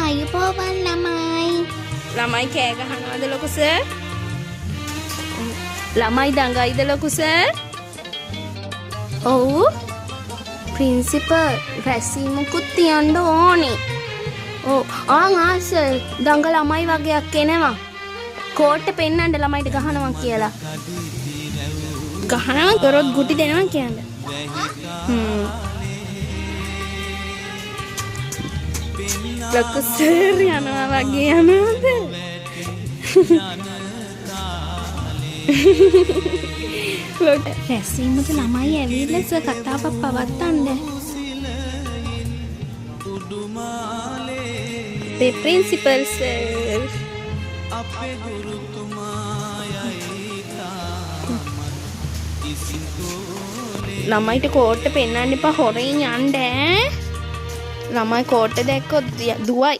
අයුබෝවන් ළමයි. ළමයි කෑ ගහනවද ලොකු සර්? ළමයි දඟයිද ලොකු සර්? ඔව්. ප්‍රින්සිපල් රැසීමකුත් තියන්න ඕනේ. ඔව්. සර් දඟ ළමයි වගේක් එනවා. කෝට්ටේ පෙන්නන්න ළමයිට ගහනවා කියලා. ගහනවා කරොත් ගුටි දෙනවා කියන්නේ. ලොකු සර් යනවා වගේ යනවාද? රැසීමට ළමයි ඇවිල්ලා සර් කතාවක් පවත්වන්න. The principal sir. ළමයිට කෝට්ටේ පෙන්නන්න එපා හොරෙන් යන්න ඈ. ළමයි කෝට්ටේ දැක්කොත් දුවයි.